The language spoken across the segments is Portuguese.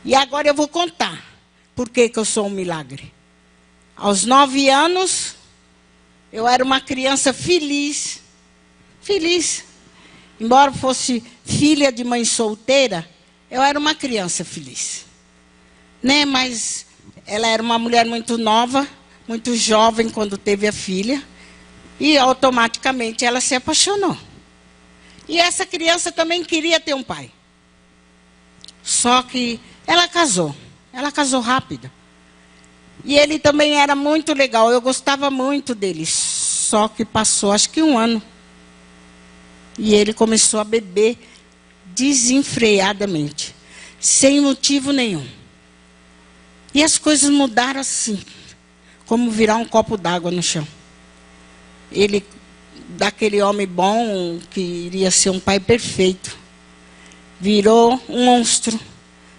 E agora eu vou contar por que eu sou um milagre. Aos 9 anos, eu era uma criança feliz. Feliz. Embora fosse filha de mãe solteira, eu era uma criança feliz. Né? Mas ela era uma mulher muito nova, muito jovem quando teve a filha. E automaticamente ela se apaixonou. E essa criança também queria ter um pai. Só que ela casou rápido. E ele também era muito legal, eu gostava muito dele. Só que passou acho que 1 ano. E ele começou a beber desenfreadamente, sem motivo nenhum. E as coisas mudaram assim, como virar um copo d'água no chão. Ele, daquele homem bom, que iria ser um pai perfeito, virou um monstro,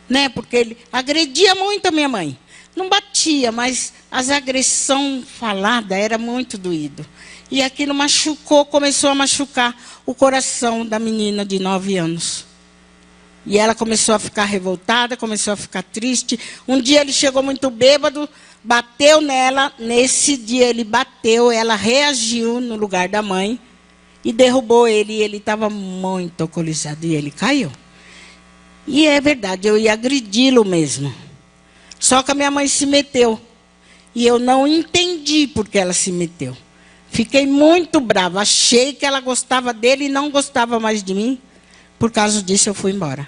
né? Porque ele agredia muito a minha mãe. Não batia, mas as agressões faladas era muito doído. E aquilo machucou, começou a machucar o coração da menina de 9 anos. E ela começou a ficar revoltada, começou a ficar triste. Um dia ele chegou muito bêbado, bateu nela. Nesse dia ele bateu, ela reagiu no lugar da mãe e derrubou ele. E ele estava muito alcoolizado e ele caiu. E é verdade, eu ia agredi-lo mesmo. Só que a minha mãe se meteu. E eu não entendi por que ela se meteu. Fiquei muito brava. Achei que ela gostava dele e não gostava mais de mim. Por causa disso eu fui embora.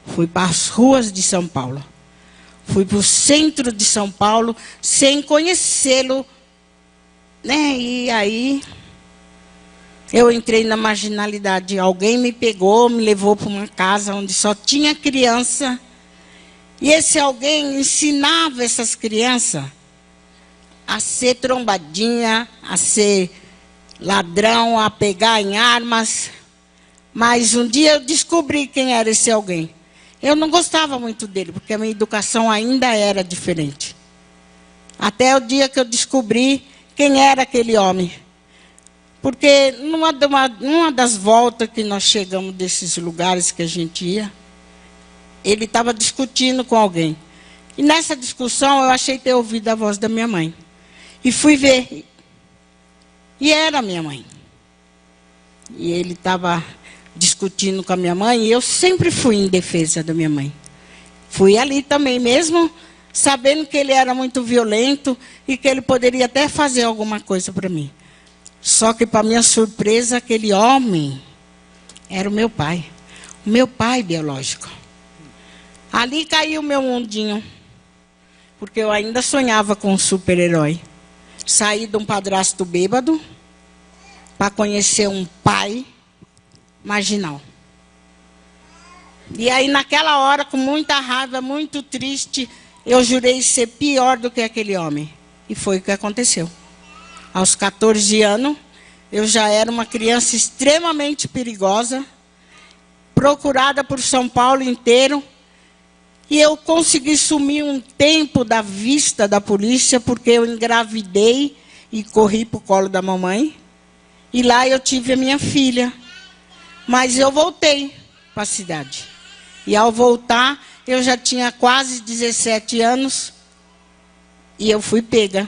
Fui para as ruas de São Paulo. Fui para o centro de São Paulo sem conhecê-lo. Né? E aí eu entrei na marginalidade. Alguém me pegou, me levou para uma casa onde só tinha criança. E esse alguém ensinava essas crianças a ser trombadinha, a ser ladrão, a pegar em armas. Mas um dia eu descobri quem era esse alguém. Eu não gostava muito dele, porque a minha educação ainda era diferente. Até o dia que eu descobri quem era aquele homem. Porque numa das voltas que nós chegamos desses lugares que a gente ia, ele estava discutindo com alguém. E nessa discussão eu achei ter ouvido a voz da minha mãe. E fui ver. E era minha mãe. E ele estava discutindo com a minha mãe. E eu sempre fui em defesa da minha mãe. Fui ali também, mesmo sabendo que ele era muito violento e que ele poderia até fazer alguma coisa para mim. Só que, para minha surpresa, aquele homem era o meu pai. O meu pai biológico. Ali caiu o meu mundinho. Porque eu ainda sonhava com um super-herói. Saí de um padrasto bêbado para conhecer um pai marginal. E aí, naquela hora, com muita raiva, muito triste, eu jurei ser pior do que aquele homem. E foi o que aconteceu. Aos 14 anos, eu já era uma criança extremamente perigosa, procurada por São Paulo inteiro. E eu consegui sumir um tempo da vista da polícia, porque eu engravidei e corri para o colo da mamãe. E lá eu tive a minha filha. Mas eu voltei para a cidade. E ao voltar, eu já tinha quase 17 anos. E eu fui pega.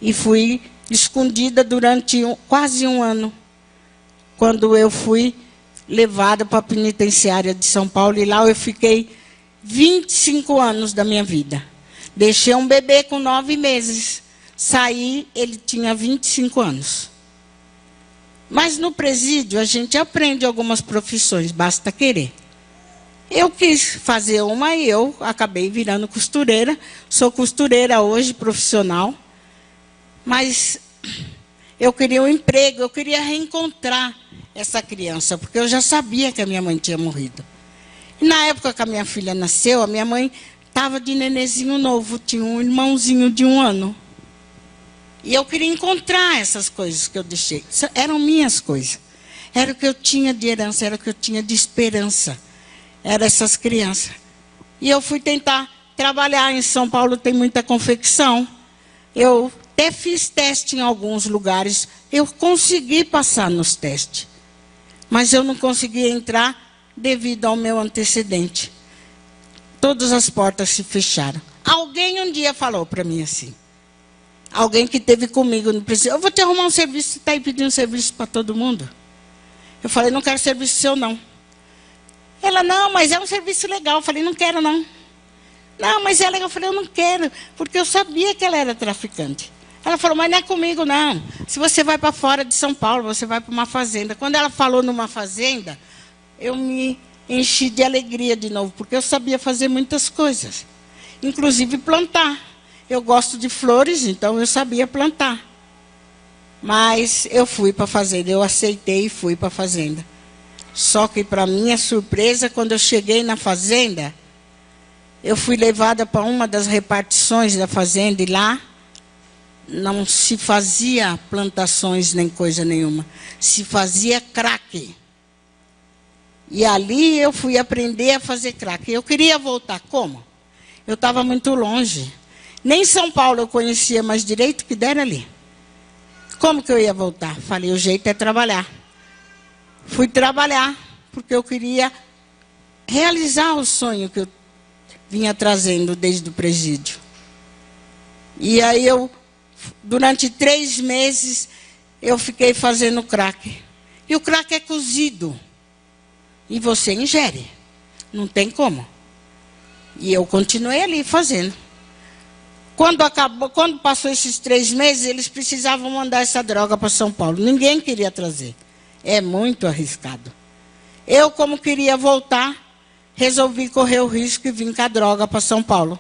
E fui escondida durante quase 1 ano. Quando eu fui levada para a penitenciária de São Paulo. E lá eu fiquei 25 anos da minha vida. Deixei um bebê com 9 meses. Saí, ele tinha 25 anos. Mas no presídio a gente aprende algumas profissões, basta querer. Eu quis fazer uma e eu acabei virando costureira. Sou costureira hoje, profissional. Mas eu queria um emprego, eu queria reencontrar essa criança, porque eu já sabia que a minha mãe tinha morrido. E na época que a minha filha nasceu, a minha mãe estava de nenenzinho novo, tinha um irmãozinho de 1 ano. E eu queria encontrar essas coisas que eu deixei. Eram minhas coisas. Era o que eu tinha de herança, era o que eu tinha de esperança. Eram essas crianças. E eu fui tentar trabalhar. Em São Paulo tem muita confecção. Eu até fiz teste em alguns lugares. Eu consegui passar nos testes. Mas eu não conseguia entrar devido ao meu antecedente. todas as portas se fecharam. Alguém um dia falou para mim assim, alguém que esteve comigo no presídio, eu vou te arrumar um serviço, você está aí pedindo serviço para todo mundo? Eu falei, não quero serviço seu não. Ela, não, mas é um serviço legal. Eu falei, não quero não. Não, mas é legal. Eu falei, eu não quero, porque eu sabia que ela era traficante. Ela falou, mas não é comigo não. Se você vai para fora de São Paulo, você vai para uma fazenda. Quando ela falou numa fazenda, eu me enchi de alegria de novo, porque eu sabia fazer muitas coisas. Inclusive plantar. Eu gosto de flores, então eu sabia plantar. Mas eu fui para a fazenda, eu aceitei e fui para a fazenda. Só que, para minha surpresa, quando eu cheguei na fazenda, eu fui levada para uma das repartições da fazenda e lá não se fazia plantações nem coisa nenhuma. Se fazia crack. E ali eu fui aprender a fazer crack. Eu queria voltar. Como? Eu estava muito longe. Nem São Paulo eu conhecia mais direito, que dera ali. Como que eu ia voltar? Falei, o jeito é trabalhar. Fui trabalhar, porque eu queria realizar o sonho que eu vinha trazendo desde o presídio. E aí durante 3 meses, eu fiquei fazendo crack. E o crack é cozido. E você ingere. Não tem como. E eu continuei ali fazendo. Quando passou esses 3 meses, eles precisavam mandar essa droga para São Paulo. Ninguém queria trazer. É muito arriscado. Eu, como queria voltar, resolvi correr o risco e vim com a droga para São Paulo.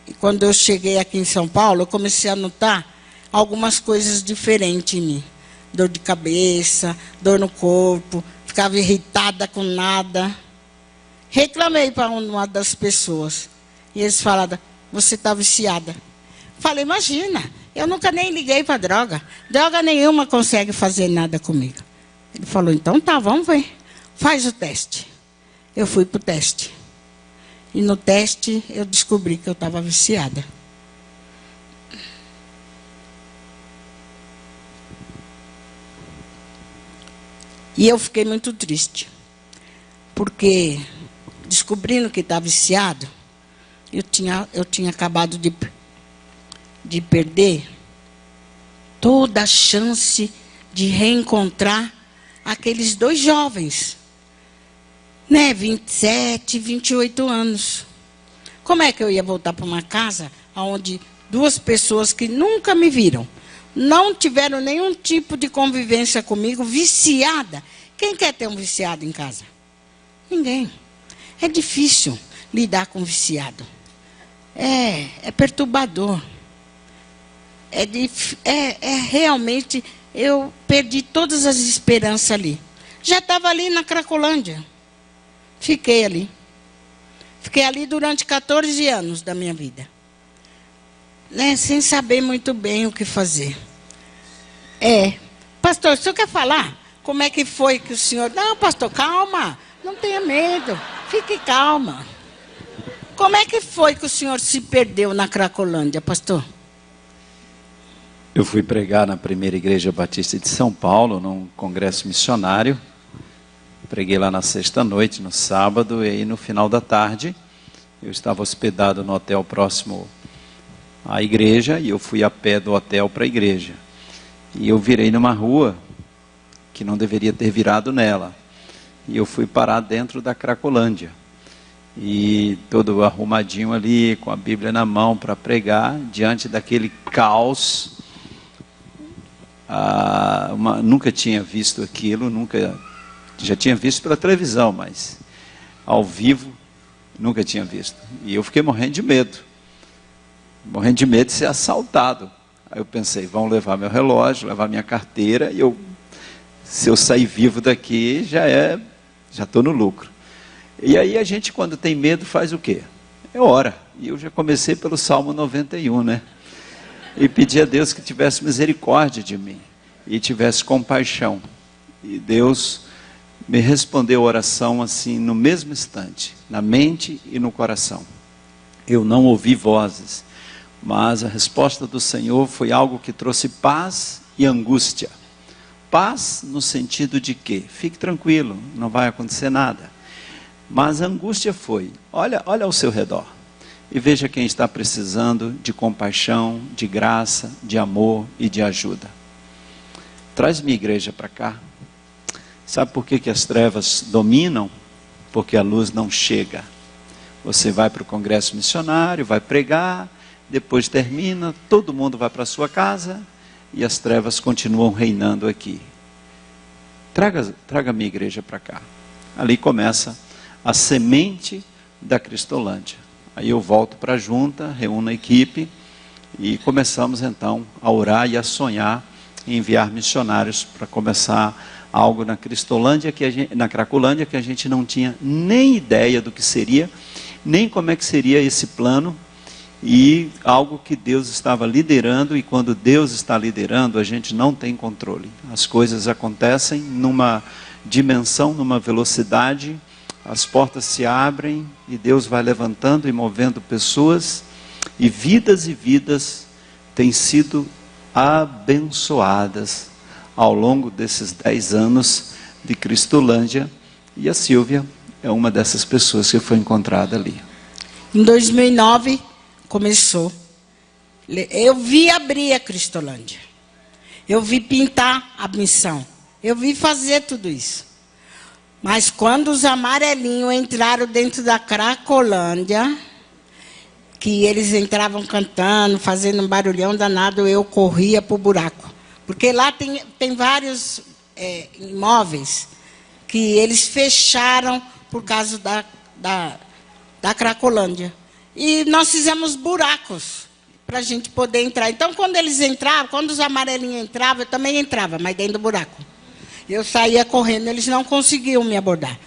E quando eu cheguei aqui em São Paulo, eu comecei a notar algumas coisas diferentes em mim. Dor de cabeça, dor no corpo, ficava irritada com nada. Reclamei para uma das pessoas. E eles falaram, você está viciada. Falei, imagina, eu nunca nem liguei para droga. Droga nenhuma consegue fazer nada comigo. Ele falou, então tá, vamos ver. Faz o teste. Eu fui para o teste. E no teste eu descobri que eu estava viciada. E eu fiquei muito triste. Porque, descobrindo que estava viciado, eu tinha acabado de perder toda a chance de reencontrar aqueles 2 jovens, né, 27, 28 anos. Como é que eu ia voltar para uma casa onde 2 pessoas que nunca me viram, não tiveram nenhum tipo de convivência comigo, viciada? Quem quer ter um viciado em casa? Ninguém. É difícil lidar com viciado. É perturbador. Realmente, eu perdi todas as esperanças ali. Já estava ali na Cracolândia. Fiquei ali. Fiquei ali durante 14 anos da minha vida. Né? Sem saber muito bem o que fazer. Pastor, o senhor quer falar? Como é que foi que o senhor... Não, pastor, calma. Não tenha medo. Fique calma. Como é que foi que o senhor se perdeu na Cracolândia, pastor? Eu fui pregar na primeira igreja batista de São Paulo, num congresso missionário. Preguei lá na sexta-noite, no sábado, e aí no final da tarde, eu estava hospedado no hotel próximo à igreja, e eu fui a pé do hotel para a igreja. E eu virei numa rua que não deveria ter virado nela. E eu fui parar dentro da Cracolândia. E todo arrumadinho ali, com a Bíblia na mão para pregar, diante daquele caos. Nunca tinha visto aquilo, já tinha visto pela televisão, mas ao vivo nunca tinha visto. E eu fiquei morrendo de medo de ser assaltado. Aí eu pensei, vão levar meu relógio, levar minha carteira, e se eu sair vivo daqui, já estou no lucro. E aí a gente, quando tem medo, faz o quê? Ora. E eu já comecei pelo Salmo 91, né? E pedi a Deus que tivesse misericórdia de mim e tivesse compaixão. E Deus me respondeu a oração assim no mesmo instante, na mente e no coração. Eu não ouvi vozes, mas a resposta do Senhor foi algo que trouxe paz e angústia. Paz no sentido de que fique tranquilo, não vai acontecer nada. Mas a angústia foi, olha ao seu redor e veja quem está precisando de compaixão, de graça, de amor e de ajuda. Traz minha igreja para cá. Sabe por que as trevas dominam? Porque a luz não chega. Você vai para o congresso missionário, vai pregar, depois termina, todo mundo vai para a sua casa e as trevas continuam reinando aqui. Traga minha igreja para cá. Ali começa a semente da Cristolândia. Aí eu volto para a junta, reúno a equipe e começamos então a orar e a sonhar em enviar missionários para começar algo na Cristolândia, na Cracolândia, que a gente não tinha nem ideia do que seria, nem como é que seria esse plano, e algo que Deus estava liderando, e quando Deus está liderando, a gente não tem controle. As coisas acontecem numa dimensão, numa velocidade, as portas se abrem, e Deus vai levantando e movendo pessoas, e vidas têm sido abençoadas ao longo desses 10 anos de Cristolândia, e a Silvia é uma dessas pessoas que foi encontrada ali. Em 2009 começou. Eu vi abrir a Cristolândia. Eu vi pintar a missão. Eu vi fazer tudo isso. Mas quando os amarelinhos entraram dentro da Cracolândia, que eles entravam cantando, fazendo um barulhão danado, eu corria para o buraco. Porque lá tem vários imóveis que eles fecharam por causa da Cracolândia. E nós fizemos buracos para a gente poder entrar. Então, quando eles entravam, quando os amarelinhos entravam, eu também entrava, mas dentro do buraco. Eu saía correndo, eles não conseguiam me abordar.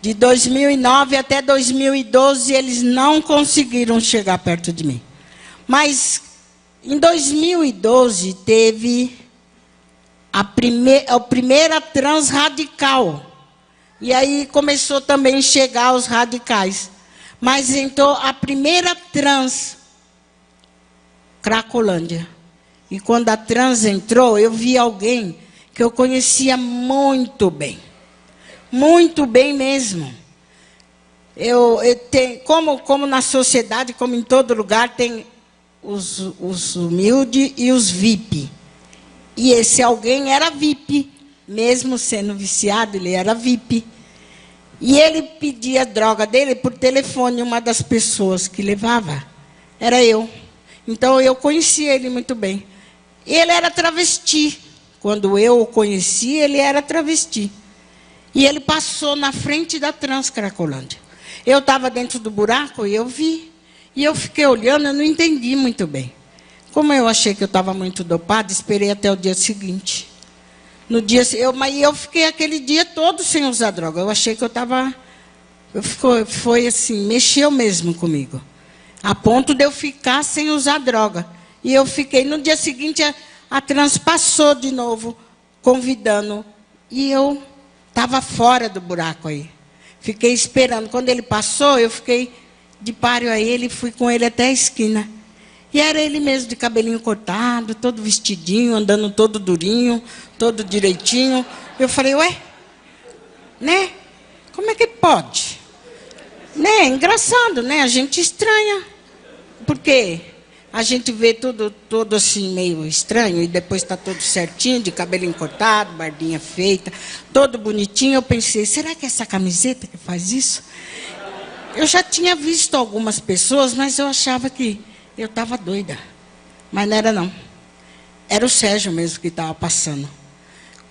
De 2009 até 2012, eles não conseguiram chegar perto de mim. Mas, em 2012, teve a primeira transradical. E aí começou também a chegar os radicais. Mas entrou a primeira trans Cracolândia. E quando a trans entrou, eu vi alguém que eu conhecia muito bem. Muito bem mesmo. Como na sociedade, como em todo lugar, tem os humildes e os VIP. E esse alguém era VIP. Mesmo sendo viciado, ele era VIP. E ele pedia a droga dele por telefone, uma das pessoas que levava era eu. Então, eu conhecia ele muito bem. Ele era travesti. Quando eu o conheci, ele era travesti. E ele passou na frente da Transcracolândia. Eu estava dentro do buraco e eu vi. E eu fiquei olhando, eu não entendi muito bem. Como eu achei que eu estava muito dopada, esperei até o dia seguinte. No dia, eu fiquei aquele dia todo sem usar droga. Eu achei que eu estava... Foi assim, mexeu mesmo comigo. A ponto de eu ficar sem usar droga. E eu fiquei... No dia seguinte, a trans passou de novo, convidando. E eu estava fora do buraco aí. Fiquei esperando. Quando ele passou, eu fiquei de páreo a ele e fui com ele até a esquina. E era ele mesmo, de cabelinho cortado, todo vestidinho, andando todo durinho, todo direitinho. Eu falei, ué, né? Como é que pode? Né? Engraçado, né? A gente estranha. Porque a gente vê tudo assim meio estranho e depois está todo certinho, de cabelinho cortado, barbinha feita, todo bonitinho. Eu pensei, será que é essa camiseta que faz isso? Eu já tinha visto algumas pessoas, mas eu achava que eu estava doida. Mas não era, não. Era o Sérgio mesmo que estava passando.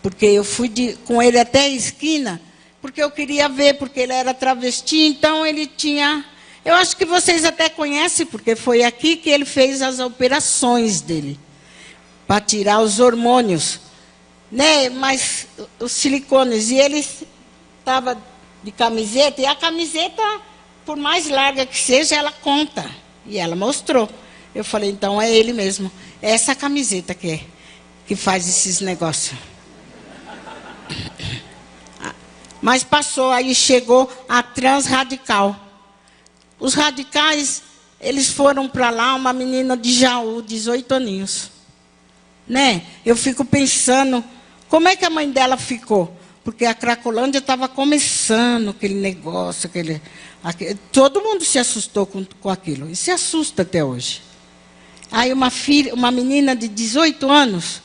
Porque eu fui com ele até a esquina, porque eu queria ver, porque ele era travesti, então ele tinha... Eu acho que vocês até conhecem, porque foi aqui que ele fez as operações dele, para tirar os hormônios, né? Mas os silicones, e ele estava de camiseta, e a camiseta, por mais larga que seja, ela conta. E ela mostrou. Eu falei, então é ele mesmo. É essa camiseta que faz esses negócios. Mas passou, aí chegou a transradical. Os radicais, eles foram para lá, uma menina de Jaú, 18 aninhos. Né? Eu fico pensando, como é que a mãe dela ficou? porque a Cracolândia estava começando aquele negócio, todo mundo se assustou com aquilo, e se assusta até hoje. Aí uma menina de 18 anos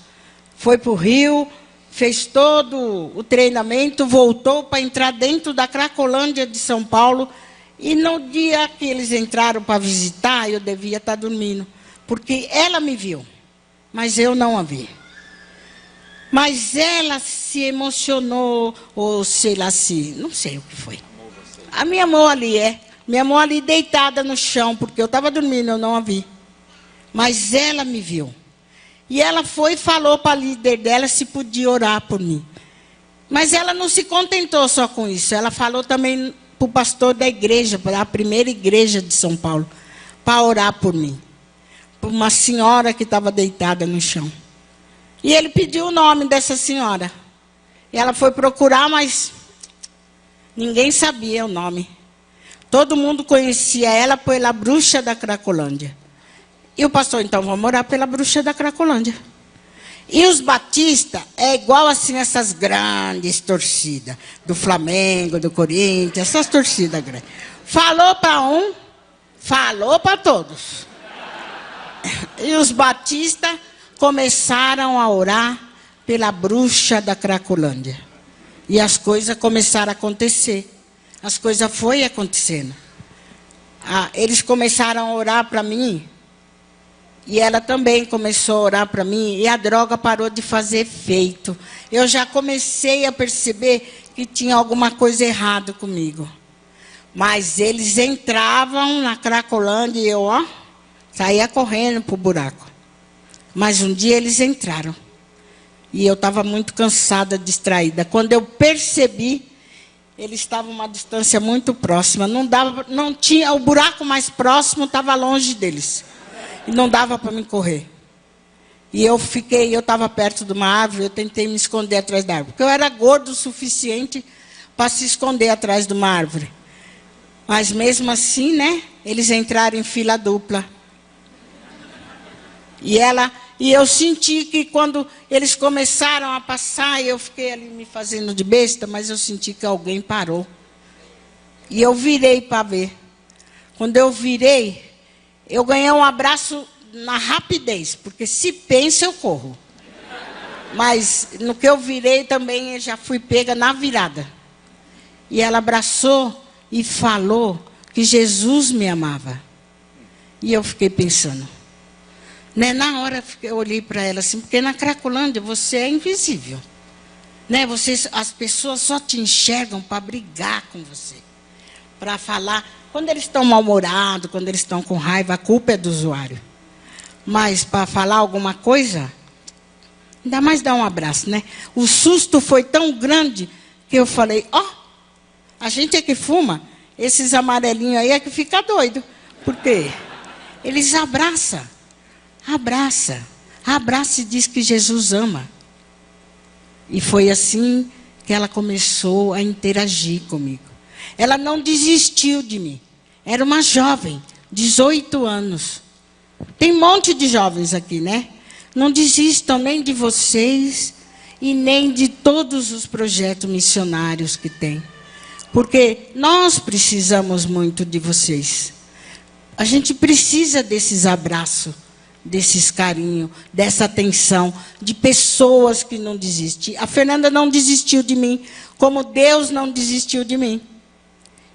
foi para o Rio, fez todo o treinamento, voltou para entrar dentro da Cracolândia de São Paulo, e no dia que eles entraram para visitar, eu devia estar dormindo, porque ela me viu, mas eu não a vi. Mas ela se emocionou, ou sei lá se... Não sei o que foi. A minha mão ali, minha mão ali deitada no chão, porque eu estava dormindo, eu não a vi. Mas ela me viu. E ela foi e falou para a líder dela se podia orar por mim. Mas ela não se contentou só com isso. Ela falou também para o pastor da igreja, para a primeira igreja de São Paulo, para orar por mim. Por uma senhora que estava deitada no chão. E ele pediu o nome dessa senhora. E ela foi procurar, mas ninguém sabia o nome. Todo mundo conhecia ela pela bruxa da Cracolândia. E o pastor, então, vamos orar pela bruxa da Cracolândia. E os batistas é igual assim essas grandes torcidas. Do Flamengo, do Corinthians, essas torcidas grandes. Falou para um, falou para todos. E os batistas começaram a orar pela bruxa da Cracolândia. E as coisas começaram a acontecer. As coisas foram acontecendo. Eles começaram a orar para mim. E ela também começou a orar para mim. E a droga parou de fazer efeito. Eu já comecei a perceber que tinha alguma coisa errada comigo. Mas eles entravam na Cracolândia e eu, saía correndo para o buraco. Mas um dia eles entraram. E eu estava muito cansada, distraída. Quando eu percebi, eles estavam a uma distância muito próxima. Não tinha, o buraco mais próximo estava longe deles. E não dava para me correr. E eu estava perto de uma árvore, eu tentei me esconder atrás da árvore. Porque eu era gordo o suficiente para se esconder atrás de uma árvore. Mas mesmo assim, né? Eles entraram em fila dupla. E eu senti que quando eles começaram a passar, eu fiquei ali me fazendo de besta, mas eu senti que alguém parou. E eu virei para ver. Quando eu virei, eu ganhei um abraço na rapidez, porque se pensa eu corro. Mas no que eu virei também, eu já fui pega na virada. E ela abraçou e falou que Jesus me amava. E eu fiquei pensando. Né? Na hora eu olhei para ela assim, porque na Cracolândia você é invisível. Né? As pessoas só te enxergam para brigar com você. Para falar. Quando eles estão mal-humorados, quando eles estão com raiva, a culpa é do usuário. Mas para falar alguma coisa, ainda mais dar um abraço, né? O susto foi tão grande que eu falei, a gente é que fuma, esses amarelinhos aí é que fica doido. Por quê? Eles abraçam. Abraça e diz que Jesus ama. E foi assim que ela começou a interagir comigo. Ela não desistiu de mim. Era uma jovem, 18 anos. Tem um monte de jovens aqui, né? Não desistam nem de vocês e nem de todos os projetos missionários que tem. Porque nós precisamos muito de vocês. A gente precisa desses abraços. Desses carinhos, dessa atenção, de pessoas que não desistem. A Fernanda não desistiu de mim, como Deus não desistiu de mim.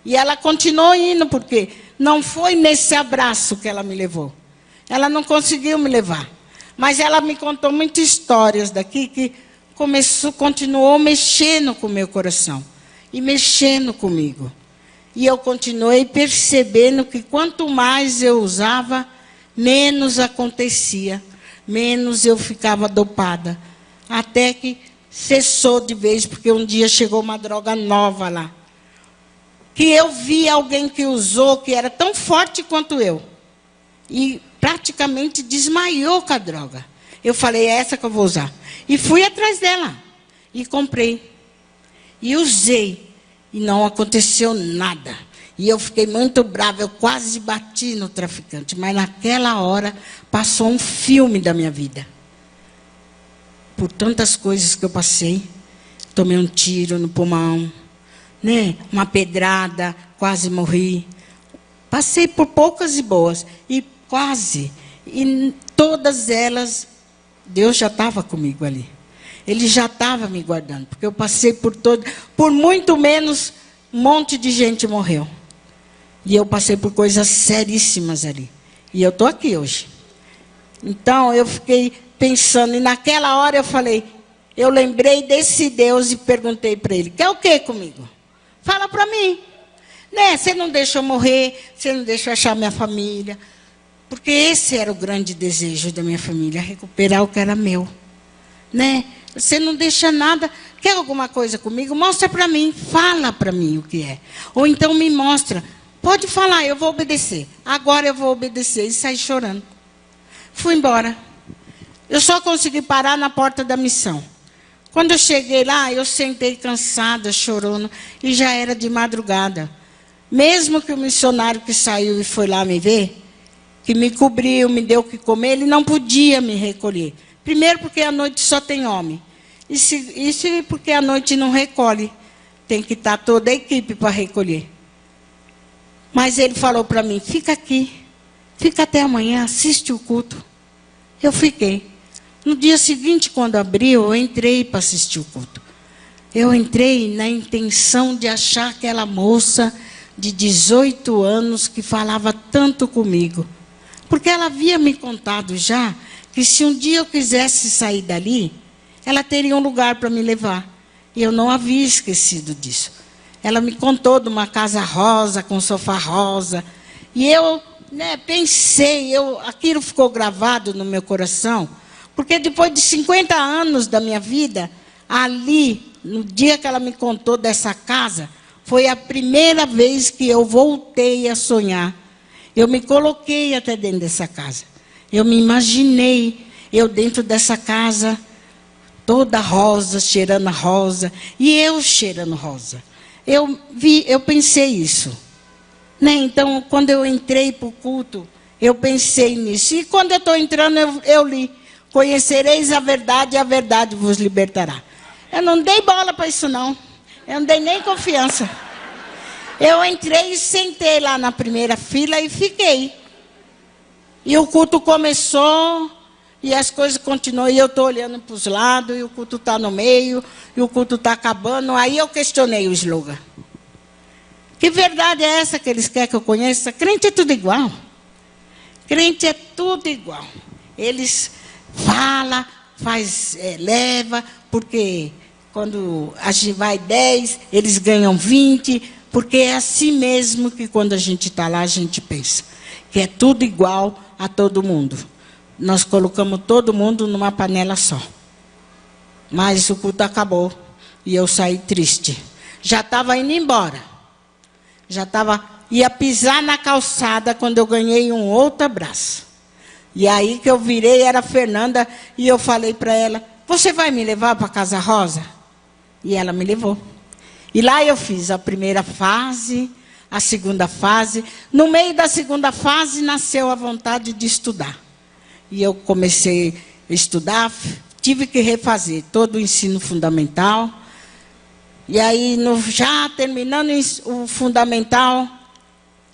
E ela continuou indo, porque não foi nesse abraço que ela me levou. Ela não conseguiu me levar. Mas ela me contou muitas histórias daqui que continuou mexendo com o meu coração. E mexendo comigo. E eu continuei percebendo que quanto mais eu usava, menos acontecia, menos eu ficava dopada. Até que cessou de vez, porque um dia chegou uma droga nova lá. Que eu vi alguém que usou, que era tão forte quanto eu. E praticamente desmaiou com a droga. Eu falei, é essa que eu vou usar. E fui atrás dela. E comprei. E usei. E não aconteceu nada. E eu fiquei muito brava, eu quase bati no traficante. Mas naquela hora, passou um filme da minha vida. Por tantas coisas que eu passei. tomei um tiro no pulmão, né? Uma pedrada, quase morri. Passei por poucas e boas, e quase. E todas elas, Deus já estava comigo ali. Ele já estava me guardando, porque eu passei por muito menos, um monte de gente morreu. E eu passei por coisas seríssimas ali. E eu estou aqui hoje. Então, eu fiquei pensando, e naquela hora eu falei, eu lembrei desse Deus e perguntei para ele, quer o quê comigo? Fala para mim. Né? Você não deixa eu morrer, você não deixa eu achar minha família. Porque esse era o grande desejo da minha família, recuperar o que era meu. Né? Você não deixa nada. Quer alguma coisa comigo? Mostra para mim, fala para mim o que é. Ou então me mostra. Pode falar, eu vou obedecer. Agora eu vou obedecer. E saí chorando. Fui embora. Eu só consegui parar na porta da missão. Quando eu cheguei lá, eu sentei cansada, chorando, e já era de madrugada. Mesmo que o missionário que saiu e foi lá me ver, que me cobriu, me deu o que comer, ele não podia me recolher. Primeiro porque à noite só tem homem. E porque à noite não recolhe. Tem que estar toda a equipe para recolher. Mas ele falou para mim, fica aqui, fica até amanhã, assiste o culto. Eu fiquei. No dia seguinte, quando abriu, eu entrei para assistir o culto. Eu entrei na intenção de achar aquela moça de 18 anos que falava tanto comigo. Porque ela havia me contado já que se um dia eu quisesse sair dali, ela teria um lugar para me levar. E eu não havia esquecido disso. Ela me contou de uma casa rosa, com sofá rosa. E eu pensei, aquilo ficou gravado no meu coração, porque depois de 50 anos da minha vida, ali, no dia que ela me contou dessa casa, foi a primeira vez que eu voltei a sonhar. Eu me coloquei até dentro dessa casa. Eu me imaginei, eu dentro dessa casa, toda rosa, cheirando a rosa, e eu cheirando rosa. Eu pensei isso. Né? Então, quando eu entrei para o culto, eu pensei nisso. E quando eu estou entrando, eu li. Conhecereis a verdade e a verdade vos libertará. Eu não dei bola para isso, não. Eu não dei nem confiança. Eu entrei e sentei lá na primeira fila e fiquei. E o culto começou, e as coisas continuam. E eu estou olhando para os lados, e o culto está no meio, e o culto está acabando. Aí eu questionei o slogan. Que verdade é essa que eles querem que eu conheça? Crente é tudo igual. Crente é tudo igual. Eles falam, leva, porque quando a gente vai 10, eles ganham 20, porque é assim mesmo que quando a gente está lá, a gente pensa. Que é tudo igual a todo mundo. Nós colocamos todo mundo numa panela só. Mas o culto acabou, e eu saí triste. Já estava indo embora. Ia pisar na calçada quando eu ganhei um outro abraço. E aí que eu virei, era a Fernanda, e eu falei para ela, você vai me levar para a Casa Rosa? E ela me levou. E lá eu fiz a primeira fase, a segunda fase. No meio da segunda fase, nasceu a vontade de estudar. E eu comecei a estudar, tive que refazer todo o ensino fundamental. E aí, já terminando o fundamental,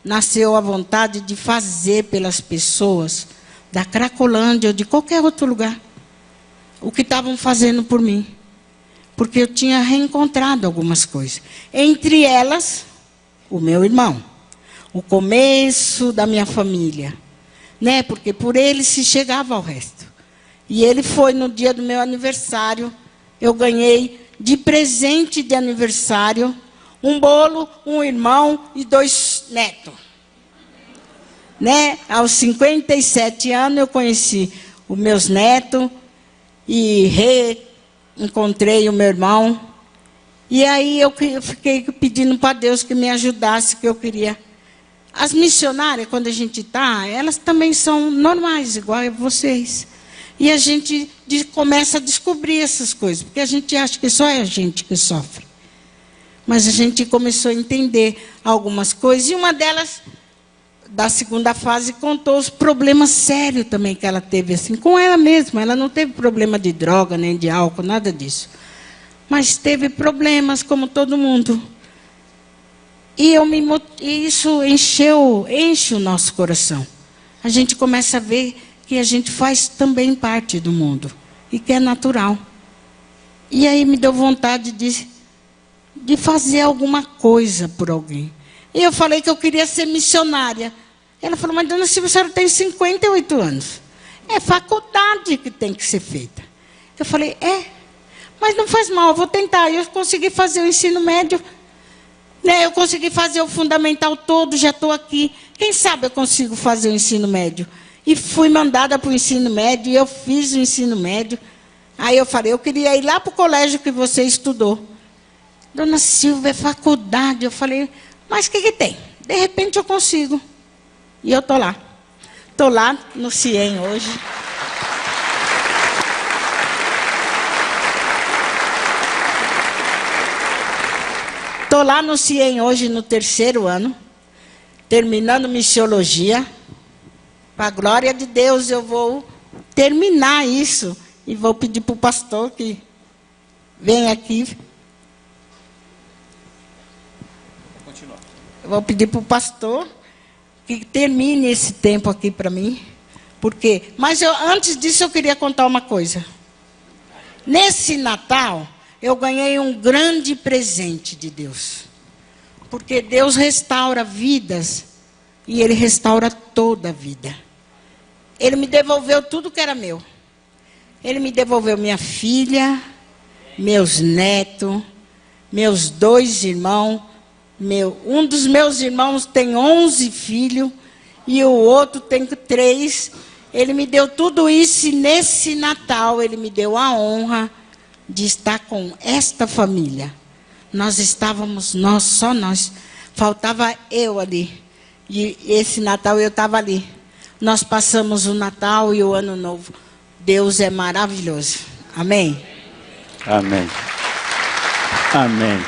nasceu a vontade de fazer pelas pessoas da Cracolândia ou de qualquer outro lugar o que estavam fazendo por mim. Porque eu tinha reencontrado algumas coisas. Entre elas, o meu irmão. O começo da minha família. Né? Porque por ele se chegava ao resto. E ele foi no dia do meu aniversário. Eu ganhei de presente de aniversário um bolo, um irmão e 2 netos. Né? Aos 57 anos eu conheci os meus netos e reencontrei o meu irmão. E aí eu fiquei pedindo para Deus que me ajudasse, que eu queria. As missionárias, quando a gente está, elas também são normais, igual a vocês. E a gente começa a descobrir essas coisas, porque a gente acha que só é a gente que sofre. Mas a gente começou a entender algumas coisas, e uma delas, da segunda fase, contou os problemas sérios também que ela teve, assim, com ela mesma. Ela não teve problema de droga, nem de álcool, nada disso. mas teve problemas, como todo mundo. E isso enche o nosso coração. A gente começa a ver que a gente faz também parte do mundo, e que é natural. E aí me deu vontade de fazer alguma coisa por alguém. E eu falei que eu queria ser missionária. Ela falou, mas dona Silvia, a senhora tem 58 anos. É faculdade que tem que ser feita. Eu falei, mas não faz mal, eu vou tentar. Eu consegui fazer o ensino médio, né? Eu consegui fazer o fundamental todo, já estou aqui. Quem sabe eu consigo fazer o ensino médio? E fui mandada para o ensino médio, e eu fiz o ensino médio. Aí eu falei, eu queria ir lá para o colégio que você estudou. Dona Silvia, é faculdade. Eu falei, mas o que tem? De repente eu consigo. E eu estou lá. Estou lá no CIEM hoje. Estou lá no CIEM hoje, no 3º ano, terminando missiologia. Para a glória de Deus, eu vou terminar isso. E vou pedir para o pastor que venha aqui. Eu vou pedir para o pastor que termine esse tempo aqui para mim. Mas antes disso, eu queria contar uma coisa. Nesse Natal, eu ganhei um grande presente de Deus. Porque Deus restaura vidas e Ele restaura toda a vida. Ele me devolveu tudo que era meu. Ele me devolveu minha filha, meus netos, meus 2 irmãos. Um dos meus irmãos tem 11 filhos e o outro tem 3. Ele me deu tudo isso e nesse Natal ele me deu a honra de estar com esta família. Nós estávamos, só nós. Faltava eu ali. E esse Natal eu estava ali. Nós passamos o Natal e o Ano Novo. Deus é maravilhoso. Amém? Amém. Amém.